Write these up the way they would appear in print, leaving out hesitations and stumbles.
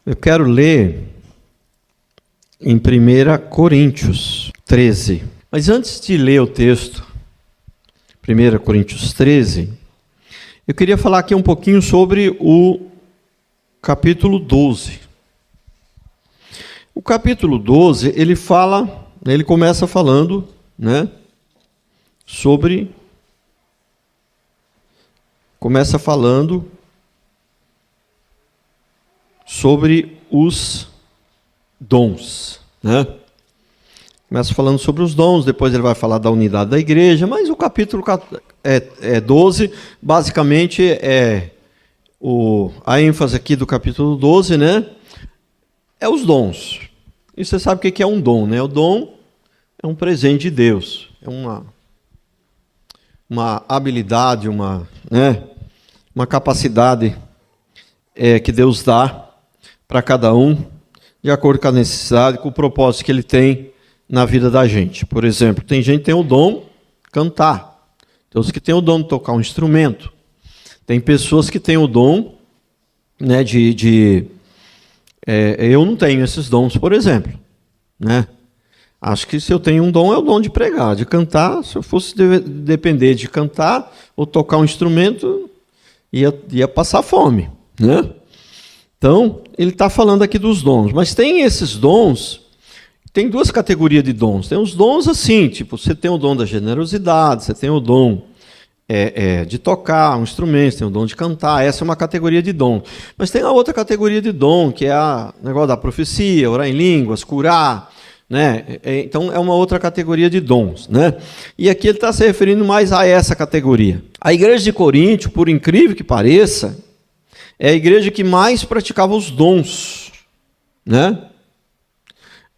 Eu quero ler em 1 Coríntios 13. Mas antes de ler o texto, 1 Coríntios 13, eu queria falar aqui um pouquinho sobre o capítulo 12. O capítulo 12, ele começa falando, sobre os dons, Começa falando sobre os dons, depois ele vai falar da unidade da igreja, mas o capítulo 12, basicamente, a ênfase aqui do capítulo 12, é os dons. E você sabe o que é um dom, O dom é um presente de Deus, é uma habilidade, uma capacidade que Deus dá para cada um, de acordo com a necessidade, com o propósito que Ele tem na vida da gente. Por exemplo, tem gente que tem o dom de cantar, tem outros que tem o dom de tocar um instrumento, tem pessoas que têm o dom, eu não tenho esses dons, por exemplo, Acho que se eu tenho um dom, é o dom de pregar, de cantar. Se eu fosse depender de cantar ou tocar um instrumento, ia passar fome, Então, ele está falando aqui dos dons. Mas tem esses dons, tem duas categorias de dons. Tem os dons assim, tipo, você tem o dom da generosidade, você tem o dom de tocar um instrumento, tem o dom de cantar. Essa é uma categoria de dom. Mas tem a outra categoria de dom, que é o negócio da profecia, orar em línguas, curar, Então, é uma outra categoria de dons, E aqui ele está se referindo mais a essa categoria. A igreja de Corinto, por incrível que pareça, é a igreja que mais praticava os dons,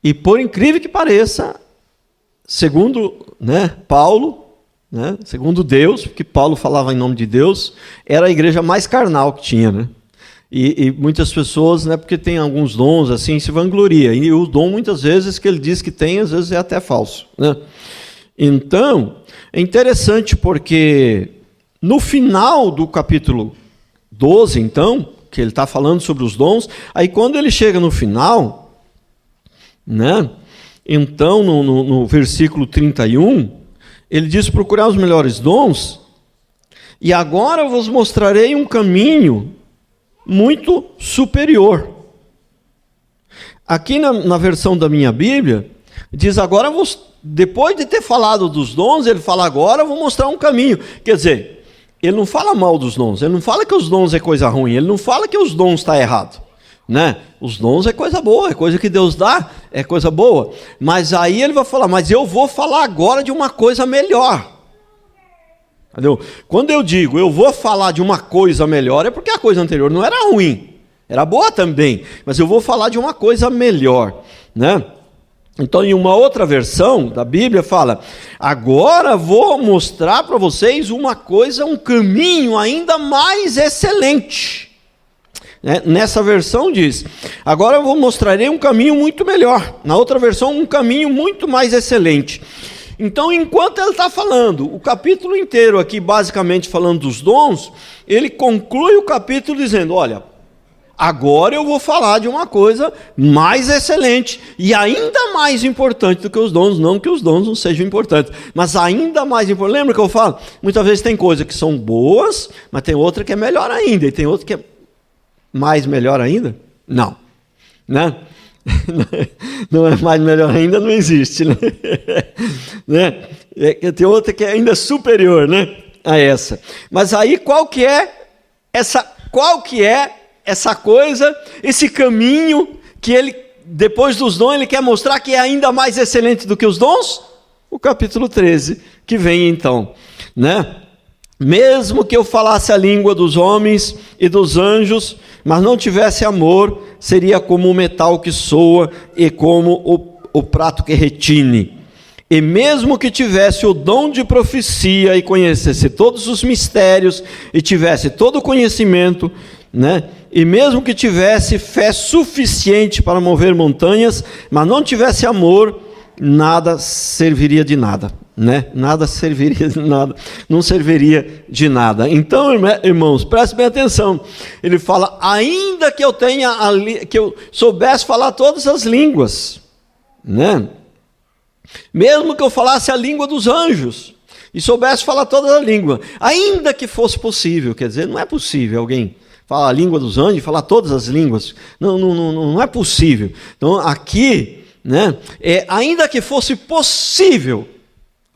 E por incrível que pareça, segundo Paulo, segundo Deus, porque Paulo falava em nome de Deus, era a igreja mais carnal que tinha, E muitas pessoas, porque tem alguns dons assim, se vangloria. E o dom, muitas vezes, que ele diz que tem, às vezes é até falso, Então, é interessante porque no final do capítulo 12, então, que ele está falando sobre os dons, aí quando ele chega no final, então, no versículo 31, ele diz: procurar os melhores dons, e agora vos mostrarei um caminho muito superior. Aqui na versão da minha Bíblia, diz: agora, depois de ter falado dos dons, ele fala: agora eu vou mostrar um caminho. Quer dizer, ele não fala mal dos dons, ele não fala que os dons é coisa ruim, ele não fala que os dons estão errados. Os dons é coisa boa, é coisa que Deus dá, é coisa boa. Mas aí ele vai falar: mas eu vou falar agora de uma coisa melhor. Entendeu? Quando eu digo eu vou falar de uma coisa melhor, é porque a coisa anterior não era ruim, era boa também, mas eu vou falar de uma coisa melhor, Então, em uma outra versão da Bíblia fala: agora vou mostrar para vocês um caminho ainda mais excelente. Nessa versão diz: agora eu mostrarei um caminho muito melhor. Na outra versão, um caminho muito mais excelente. Então, enquanto ele está falando o capítulo inteiro aqui, basicamente falando dos dons, ele conclui o capítulo dizendo: olha, agora eu vou falar de uma coisa mais excelente e ainda mais importante do que os dons. Não que os dons não sejam importantes, mas ainda mais importante. Lembra que eu falo? Muitas vezes tem coisas que são boas, mas tem outra que é melhor ainda, e tem outra que é mais melhor ainda? Não. Não é mais melhor ainda, não existe, Tem outra que é ainda superior, a essa. Mas aí qual que é essa coisa, esse caminho que ele, depois dos dons, ele quer mostrar que é ainda mais excelente do que os dons? O capítulo 13, que vem então, Mesmo que eu falasse a língua dos homens e dos anjos, mas não tivesse amor, seria como o metal que soa e como o prato que retine. E mesmo que tivesse o dom de profecia e conhecesse todos os mistérios e tivesse todo o conhecimento, e mesmo que tivesse fé suficiente para mover montanhas, mas não tivesse amor, nada serviria de nada. né? Nada serviria de nada, não serviria de nada. Então, irmãos, prestem bem atenção. Ele fala: ainda que eu que eu soubesse falar todas as línguas, né? Mesmo que eu falasse a língua dos anjos e soubesse falar toda a língua, ainda que fosse possível, quer dizer, não é possível alguém falar a língua dos anjos e falar todas as línguas. Não é possível. Então, aqui, né? Ainda que fosse possível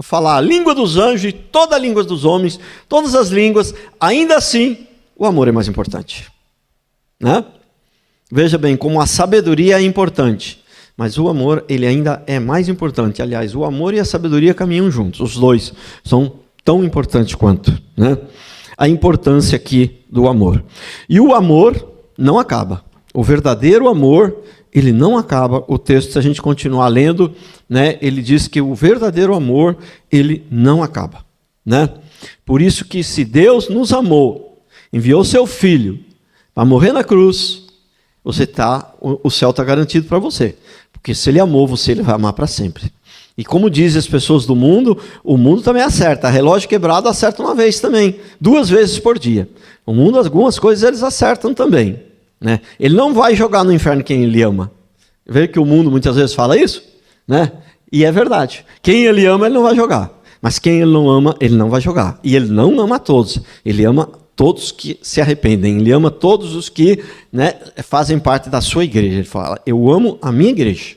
falar a língua dos anjos e toda a língua dos homens, todas as línguas, ainda assim, o amor é mais importante. Né? Veja bem, como a sabedoria é importante, mas o amor, ele ainda é mais importante. Aliás, o amor e a sabedoria caminham juntos, os dois são tão importantes quanto. Né? A importância aqui do amor. E o amor não acaba. O verdadeiro amor, ele não acaba. O texto, se a gente continuar lendo, né, ele diz que o verdadeiro amor, ele não acaba. Né? Por isso que se Deus nos amou, enviou seu Filho para morrer na cruz, o céu está garantido para você. Porque se ele amou você, ele vai amar para sempre. E como dizem as pessoas do mundo, o mundo também acerta. Relógio quebrado acerta uma vez também, 2 vezes por dia. O mundo, algumas coisas eles acertam também. Né? Ele não vai jogar no inferno quem ele ama. Vê que o mundo muitas vezes fala isso? Né? E é verdade. Quem ele ama, ele não vai jogar. Mas quem ele não ama, ele não vai jogar. E ele não ama todos. Ele ama todos que se arrependem. Ele ama todos os que, né, fazem parte da sua igreja. Ele fala: eu amo a minha igreja.